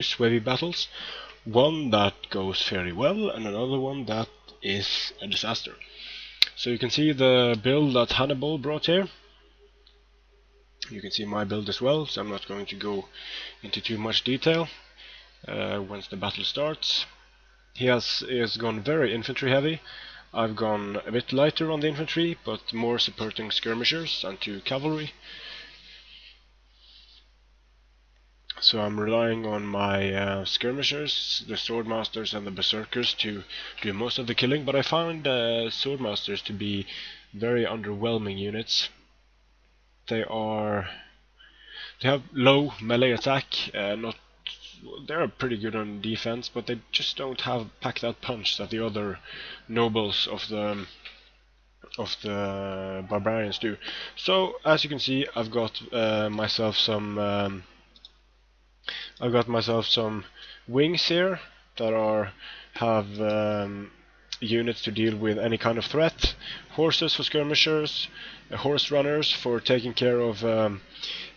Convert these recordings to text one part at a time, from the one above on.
Suebi battles. One that goes fairly well, and another one that is a disaster. So you can see the build that Hannibal brought here. You can see my build as well, so I'm not going to go into too much detail once the battle starts. He has gone very infantry heavy. I've gone a bit lighter on the infantry, but more supporting skirmishers and 2 cavalry. So I'm relying on my skirmishers, the swordmasters and the berserkers to do most of the killing, but I found swordmasters to be very underwhelming units. They have low melee attack, they're pretty good on defense, but they just don't pack that punch that the other nobles of the barbarians do. So as you can see, I've got myself some wings here that have units to deal with any kind of threat. Horses for skirmishers, horse runners for taking care of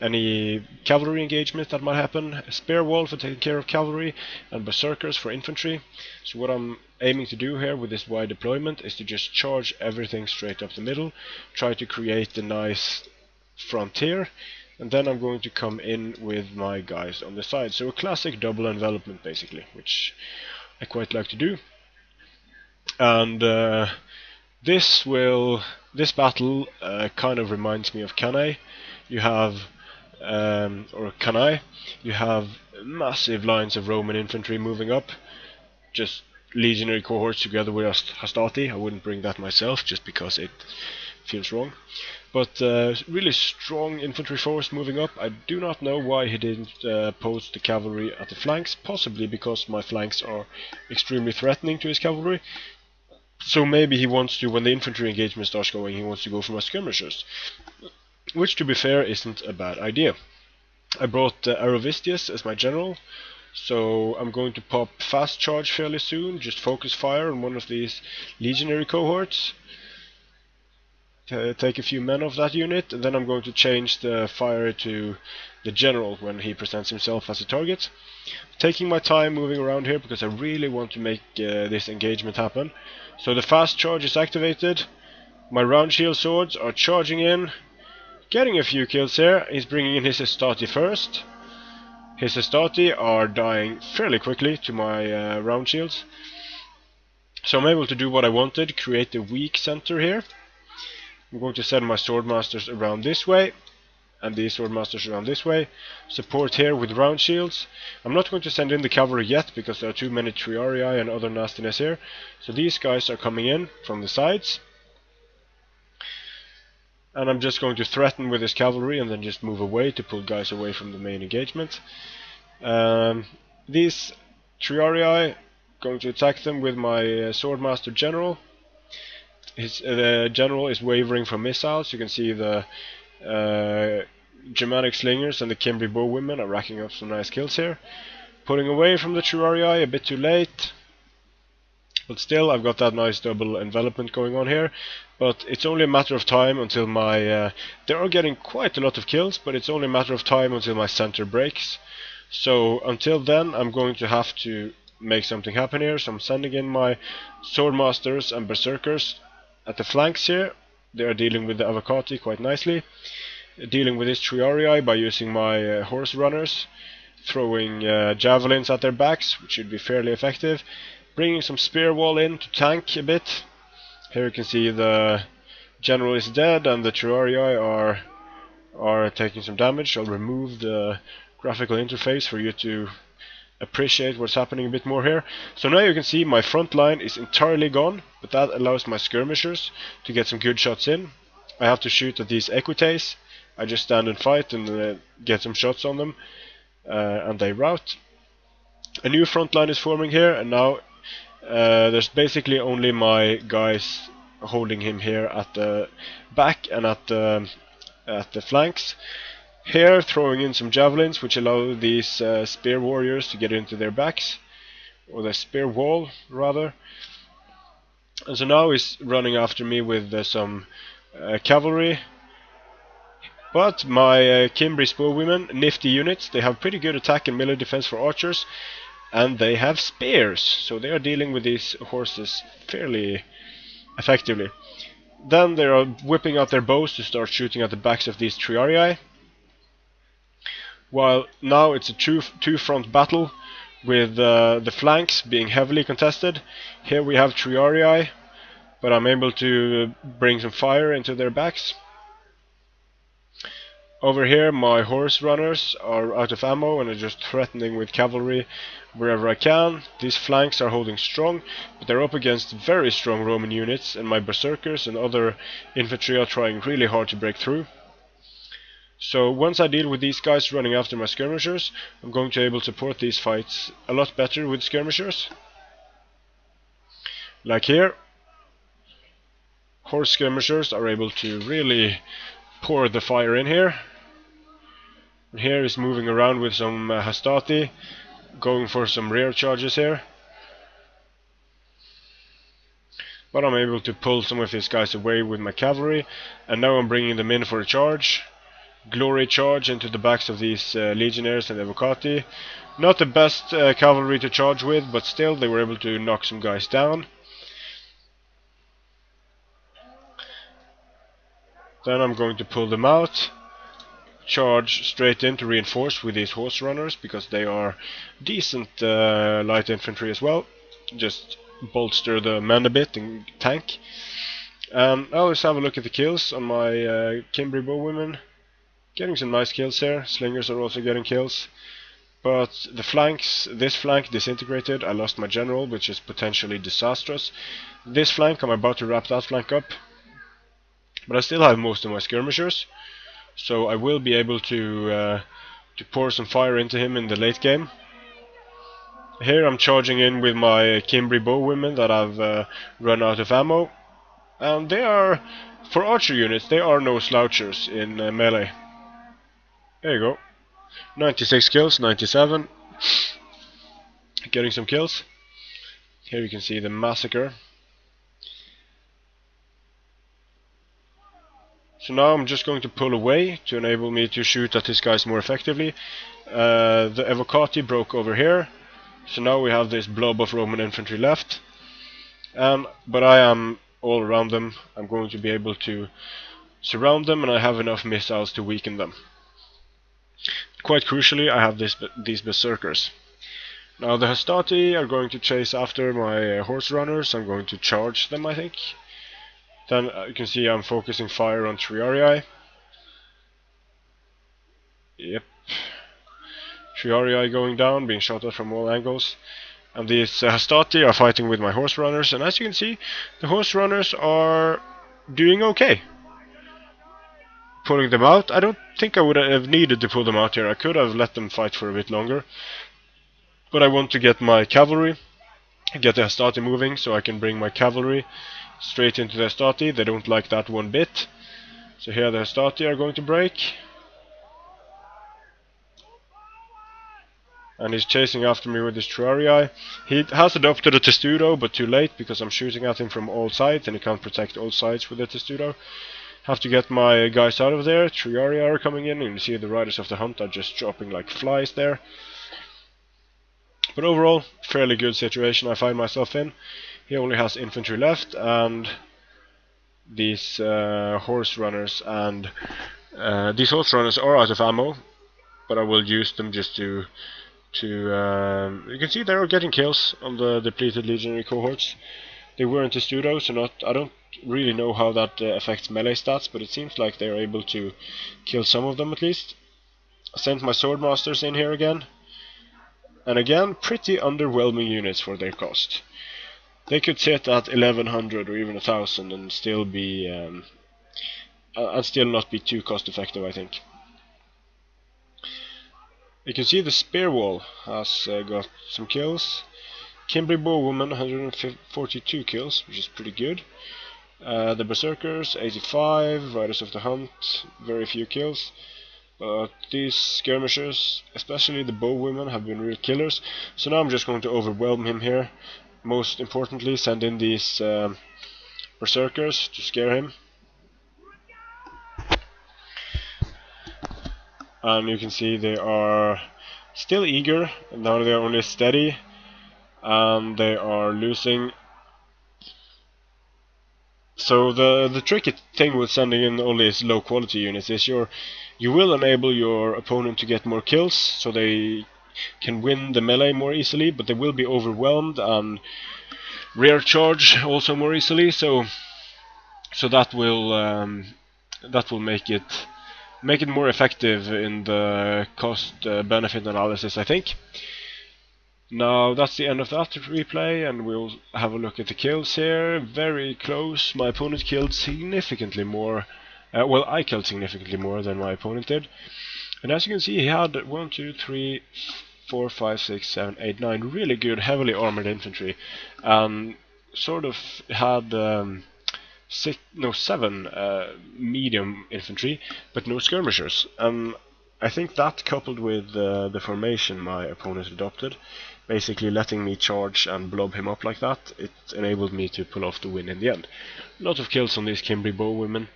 any cavalry engagement that might happen, a spear wall for taking care of cavalry, and berserkers for infantry. So what I'm aiming to do here with this wide deployment is to just charge everything straight up the middle, try to create a nice frontier, and then I'm going to come in with my guys on the side. So a classic double envelopment basically, which I quite like to do. And this battle kind of reminds me of Cannae. You have you have massive lines of Roman infantry moving up, just legionary cohorts together with Hastati. I wouldn't bring that myself just because it feels wrong. But really strong infantry force moving up. I do not know why he didn't post the cavalry at the flanks, possibly because my flanks are extremely threatening to his cavalry. So maybe he wants to, when the infantry engagement starts going, he wants to go for my skirmishers. Which, to be fair, isn't a bad idea. I brought Arverni as my general, so I'm going to pop fast charge fairly soon, just focus fire on one of these legionary cohorts. Take a few men off that unit, and then I'm going to change the fire to the general when he presents himself as a target. Taking my time moving around here because I really want to make this engagement happen. So the fast charge is activated, my round shield swords are charging in, getting a few kills here. He's bringing in his Hastati first. His Hastati are dying fairly quickly to my round shields. So I'm able to do what I wanted, create a weak center here. I'm going to send my swordmasters around this way, and these swordmasters around this way. Support here with round shields. I'm not going to send in the cavalry yet because there are too many triarii and other nastiness here. So these guys are coming in from the sides. And I'm just going to threaten with his cavalry and then just move away to pull guys away from the main engagement. These triarii, going to attack them with my swordmaster general. The general is wavering from missiles. You can see the Germanic slingers and the Cimbri bowwomen are racking up some nice kills here. Pulling away from the triarii a bit too late. But still, I've got that nice double envelopment going on here. But it's only a matter of time until my... they are getting quite a lot of kills, but it's only a matter of time until my center breaks. So until then, I'm going to have to make something happen here. So I'm sending in my swordmasters and berserkers at the flanks here. They are dealing with the avocati quite nicely. Dealing with this triarii by using my horse runners. Throwing javelins at their backs, which should be fairly effective. Bringing some spear wall in to tank a bit. Here you can see the general is dead and the triarii are taking some damage. I'll remove the graphical interface for you to appreciate what's happening a bit more here. So now you can see my front line is entirely gone, but that allows my skirmishers to get some good shots in. I have to shoot at these equites. I just stand and fight and get some shots on them, and they rout. A new front line is forming here, and now there's basically only my guys holding him here at the back and at the flanks. Here throwing in some javelins which allow these spear warriors to get into their backs, or the spear wall rather. And so now he's running after me with some cavalry. But my Kimbri Spoorwomen, nifty units, they have pretty good attack and melee defense for archers, and they have spears, so they are dealing with these horses fairly effectively. Then they are whipping out their bows to start shooting at the backs of these Triarii. While now it's a two-front battle, with the flanks being heavily contested. Here we have Triarii, but I'm able to bring some fire into their backs. Over here my horse runners are out of ammo and are just threatening with cavalry wherever I can. These flanks are holding strong, but they're up against very strong Roman units, and my berserkers and other infantry are trying really hard to break through. So once I deal with these guys running after my skirmishers, I'm going to be able to support these fights a lot better with skirmishers. Like here, horse skirmishers are able to really pour the fire in here. And here is moving around with some hastati, going for some rear charges here. But I'm able to pull some of these guys away with my cavalry, and now I'm bringing them in for a charge. Glory charge into the backs of these legionnaires and evocati. Not the best cavalry to charge with, but still they were able to knock some guys down. Then I'm going to pull them out, charge straight in to reinforce with these horse runners, because they are decent light infantry as well. Just bolster the men a bit and tank. I'll just have a look at the kills on my Kimbri bowwomen. Getting some nice kills here. Slingers are also getting kills. But the flanks, this flank disintegrated. I lost my general, which is potentially disastrous. This flank, I'm about to wrap that flank up. But I still have most of my skirmishers, so I will be able to pour some fire into him in the late game. Here I'm charging in with my Kimbri bowwomen that I've run out of ammo. And they are, for archer units, they are no slouchers in melee. There you go. 96 kills, 97. Getting some kills. Here you can see the massacre. So now I'm just going to pull away to enable me to shoot at these guys more effectively. The evocati broke over here, so now we have this blob of Roman infantry left. But I am all around them. I'm going to be able to surround them, and I have enough missiles to weaken them. Quite crucially, I have these berserkers. Now the hastati are going to chase after my horse runners. I'm going to charge them, I think. Then you can see I'm focusing fire on Triarii. Yep. Triarii going down, being shot at from all angles. And these hastati are fighting with my horse runners. And as you can see, the horse runners are doing okay. Pulling them out. I don't think I would have needed to pull them out here. I could have let them fight for a bit longer. But I want to get my cavalry, get the hastati moving, so I can bring my cavalry straight into the hastati. They don't like that one bit. So here the hastati are going to break. And he's chasing after me with his Triarii. He has adopted a testudo, but too late, because I'm shooting at him from all sides, and he can't protect all sides with the testudo. Have to get my guys out of there. Triarii are coming in, and you see the Riders of the Hunt are just dropping like flies there. But overall, fairly good situation I find myself in. He only has infantry left, and these horse runners are out of ammo, but I will use them just to you can see they're getting kills on the depleted legionary cohorts. They were in testudo, so I don't really know how that affects melee stats, but it seems like they're able to kill some of them at least. I sent my swordmasters in here again. And again, pretty underwhelming units for their cost. They could sit at 1100 or even 1000 and still be and still not be too cost effective, I think. You can see the spear wall has got some kills. Kimbri bowwoman 142 kills, which is pretty good. The berserkers 85, Riders of the Hunt very few kills. But these skirmishers, especially the bowwomen, have been real killers. So now I'm just going to overwhelm him here. Most importantly, send in these berserkers to scare him. and you can see they are still eager. Now they are only steady, and they are losing. So the tricky thing with sending in all these low quality units is you will enable your opponent to get more kills, so they can win the melee more easily, but they will be overwhelmed and rear charge also more easily. So that will make it more effective in the cost benefit analysis, I think. Now that's the end of that replay, and we'll have a look at the kills here. Very close. My opponent killed significantly more. Well, I killed significantly more than my opponent did. And as you can see, he had 1, 2, 3, 4, 5, 6, 7, 8, 9 really good heavily armored infantry, and sort of had 7 medium infantry, but no skirmishers. I think that, coupled with the formation my opponent adopted, basically letting me charge and blob him up like that, it enabled me to pull off the win in the end. A lot of kills on these Cimbri bowwomen.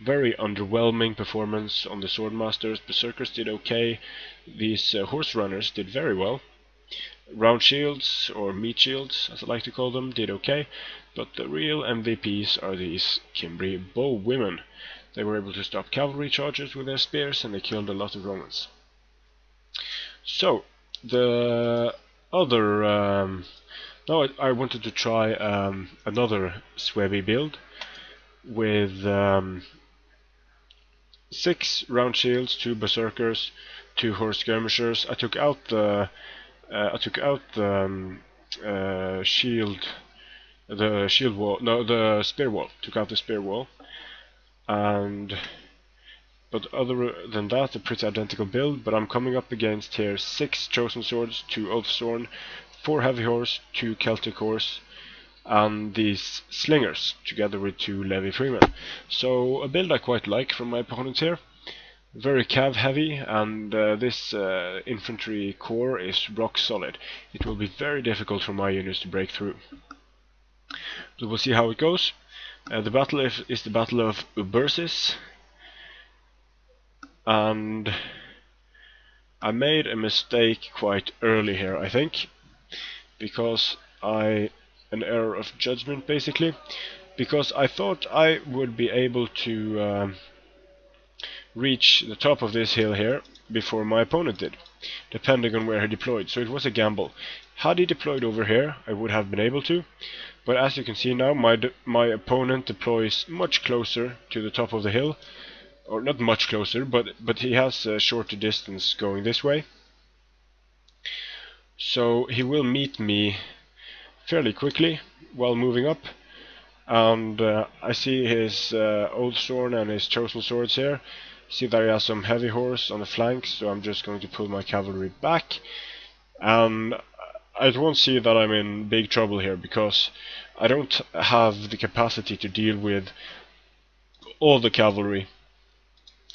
Very underwhelming performance on the swordmasters. Berserkers did okay. These horse runners did very well. Round shields, or meat shields as I like to call them, did okay, but the real MVPs are these Cimbri bowwomen. They were able to stop cavalry charges with their spears, and they killed a lot of Romans. So the other now I wanted to try another Suebi build with 6 round shields, 2 berserkers, 2 horse skirmishers. I took out the shield wall, no, the spear wall. Took out the spear wall, but other than that, a pretty identical build. But I'm coming up against here 6 chosen swords, 2 oathsworn, 4 heavy horse, 2 Celtic horse, and these slingers together with 2 levy freemen. So a build I quite like from my opponents here. Very cav heavy, and this infantry core is rock solid. It will be very difficult for my units to break through. So we'll see how it goes. The battle is the Battle of Ubersis, and I made a mistake quite early here, I think, because an error of judgment basically, because I thought I would be able to reach the top of this hill here before my opponent did, depending on where he deployed. So it was a gamble. Had he deployed over here, I would have been able to, but as you can see now, my opponent deploys much closer to the top of the hill, or not much closer, but he has a shorter distance going this way. So he will meet me fairly quickly while moving up, and I see his oathsworn and his chosen swords here. See that he has some heavy horse on the flanks, so I'm just going to pull my cavalry back, and I won't see that I'm in big trouble here, because I don't have the capacity to deal with all the cavalry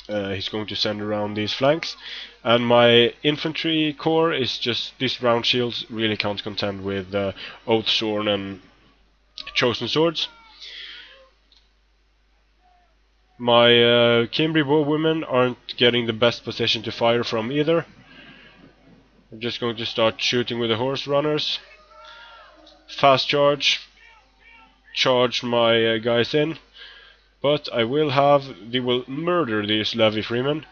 he's going to send around these flanks, and my infantry core is just, these round shields really can't contend with oathsworn and chosen swords. My Cimbri bowwomen aren't getting the best position to fire from either. I'm just going to start shooting with the horse runners. Fast charge my guys in, but they will murder these levy freemen.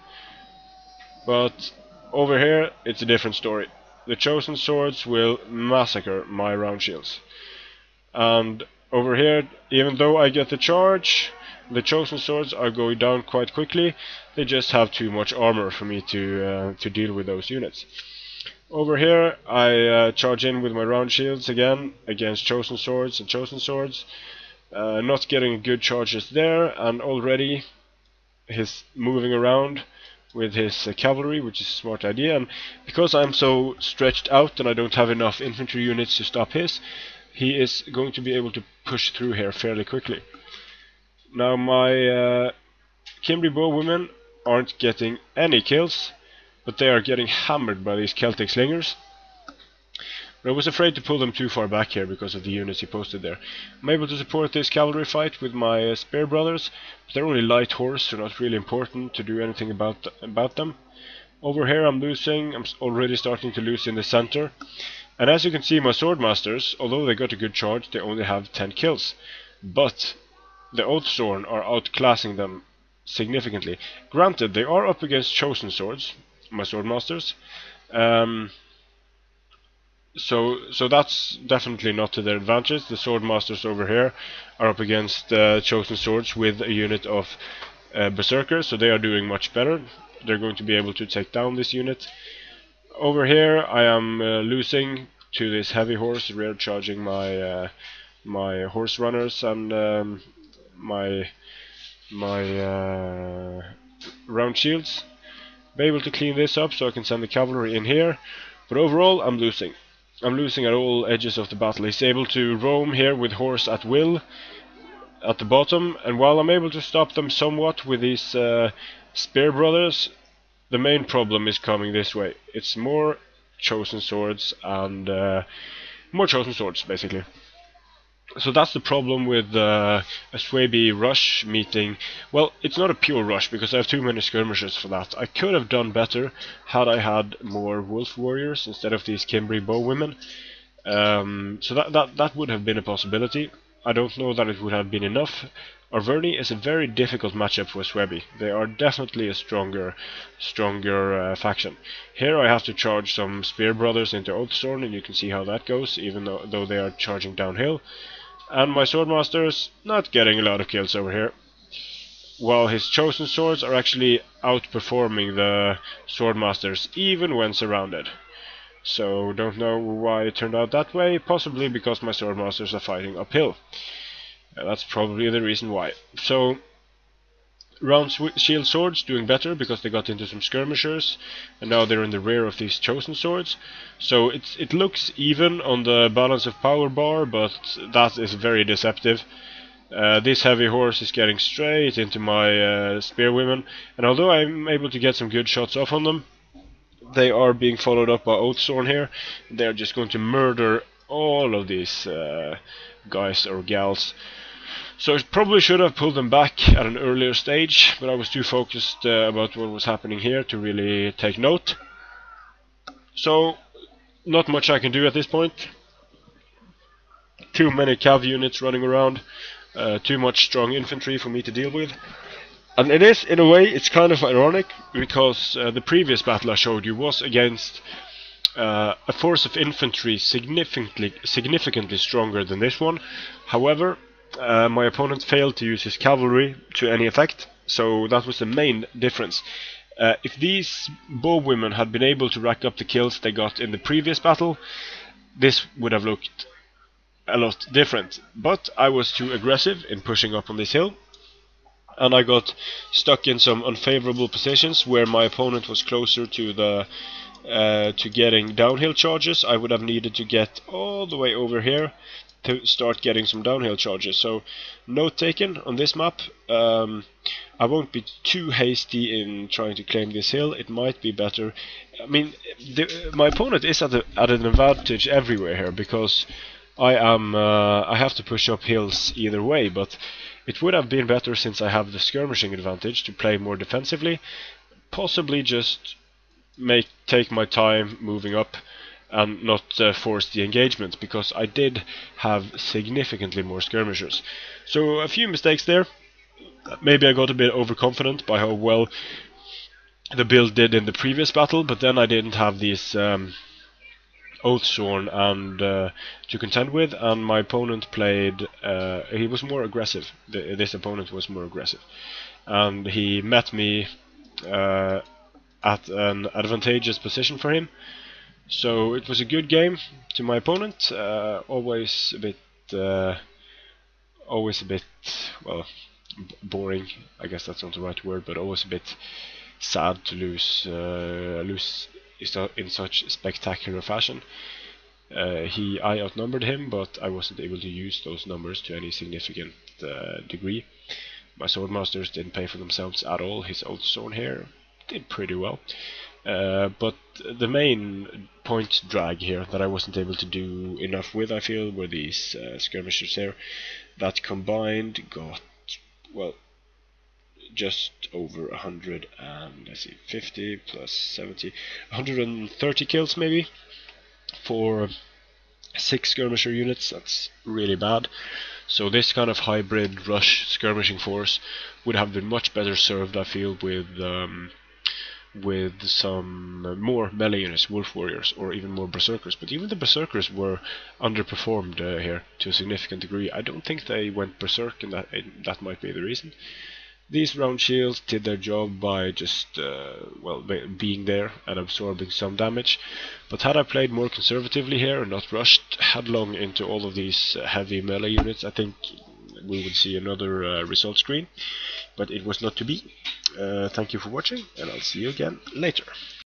But over here it's a different story. The chosen swords will massacre my round shields, and over here, even though I get the charge, the chosen swords are going down quite quickly. They just have too much armor for me to deal with those units. Over here I charge in with my round shields again against chosen swords and chosen swords. Not getting good charges there, and already he's moving around with his cavalry, which is a smart idea. And because I'm so stretched out and I don't have enough infantry units to stop he is going to be able to push through here fairly quickly. Now my Cimbri bowwomen aren't getting any kills, but they are getting hammered by these Celtic slingers. But I was afraid to pull them too far back here because of the units he posted there. I'm able to support this cavalry fight with my spear brothers, but they're only light horse, so not really important to do anything about them. Over here I'm losing, I'm already starting to lose in the center. And as you can see, my swordmasters, although they got a good charge, they only have 10 kills. But the Oathsworn are outclassing them significantly. Granted, they are up against chosen swords, my swordmasters. So that's definitely not to their advantage. The swordmasters over here are up against chosen swords with a unit of berserkers, so they are doing much better. They're going to be able to take down this unit. Over here I am losing to this heavy horse, rear charging my my horse runners and my round shields. Be able to clean this up so I can send the cavalry in here, but overall I'm losing. I'm losing at all edges of the battle. He's able to roam here with horse at will at the bottom, and while I'm able to stop them somewhat with these spear brothers, the main problem is coming this way. It's more chosen swords and more chosen swords basically. So that's the problem with a Suebi rush meeting. Well, it's not a pure rush because I have too many skirmishers for that. I could have done better had I had more wolf warriors instead of these Cimbri bowwomen. So that would have been a possibility. I don't know that it would have been enough. Arverni is a very difficult matchup for Suebi. They are definitely a stronger faction. Here I have to charge some spear brothers into Oathsworn, and you can see how that goes, even though they are charging downhill. And my swordmasters not getting a lot of kills over here, while his chosen swords are actually outperforming the swordmasters even when surrounded. So don't know why it turned out that way, possibly because my swordmasters are fighting uphill. That's probably the reason why. So round shield swords doing better because they got into some skirmishers, and now they're in the rear of these chosen swords. So it looks even on the balance of power bar, but that is very deceptive. This heavy horse is getting straight into my spearwomen, and although I'm able to get some good shots off on them, they are being followed up by Oathsworn here. They're just going to murder all of these guys or gals. So I probably should have pulled them back at an earlier stage, but I was too focused about what was happening here to really take note. So not much I can do at this point. Too many cav units running around, too much strong infantry for me to deal with. And it is, in a way, it's kind of ironic, because the previous battle I showed you was against a force of infantry significantly stronger than this one. However, my opponent failed to use his cavalry to any effect, so that was the main difference. If these bowwomen had been able to rack up the kills they got in the previous battle, this would have looked a lot different. But I was too aggressive in pushing up on this hill, and I got stuck in some unfavorable positions where my opponent was closer to the to getting downhill charges. I would have needed to get all the way over here to start getting some downhill charges. So note taken on this map. I won't be too hasty in trying to claim this hill. It might be better. I mean, my opponent is at an advantage everywhere here, because I have to push up hills either way, but it would have been better, since I have the skirmishing advantage, to play more defensively, possibly just take my time moving up and not force the engagement, because I did have significantly more skirmishers. So a few mistakes there. Maybe I got a bit overconfident by how well the build did in the previous battle, but then I didn't have these Oathsworn and to contend with, and my opponent played, he was more aggressive. This opponent was more aggressive, and he met me at an advantageous position for him. So it was a good game to my opponent. Always a bit, well, boring. I guess that's not the right word, but always a bit sad to lose in such spectacular fashion. I outnumbered him, but I wasn't able to use those numbers to any significant degree. My swordmasters didn't pay for themselves at all. His Oathsworn here did pretty well. But the main point drag here that I wasn't able to do enough with, I feel, were these skirmishers here that combined got, well, just over 100 and, let's see, 50 plus 70, 130 kills maybe for 6 skirmisher units. That's really bad. So this kind of hybrid rush skirmishing force would have been much better served, I feel, with some more melee units, wolf warriors, or even more berserkers. But even the berserkers were underperformed here to a significant degree. I don't think they went berserk, and that might be the reason. These round shields did their job by just, well, being there and absorbing some damage. But had I played more conservatively here and not rushed headlong into all of these heavy melee units, I think we would see another result screen. But it was not to be. Thank you for watching, and I'll see you again later.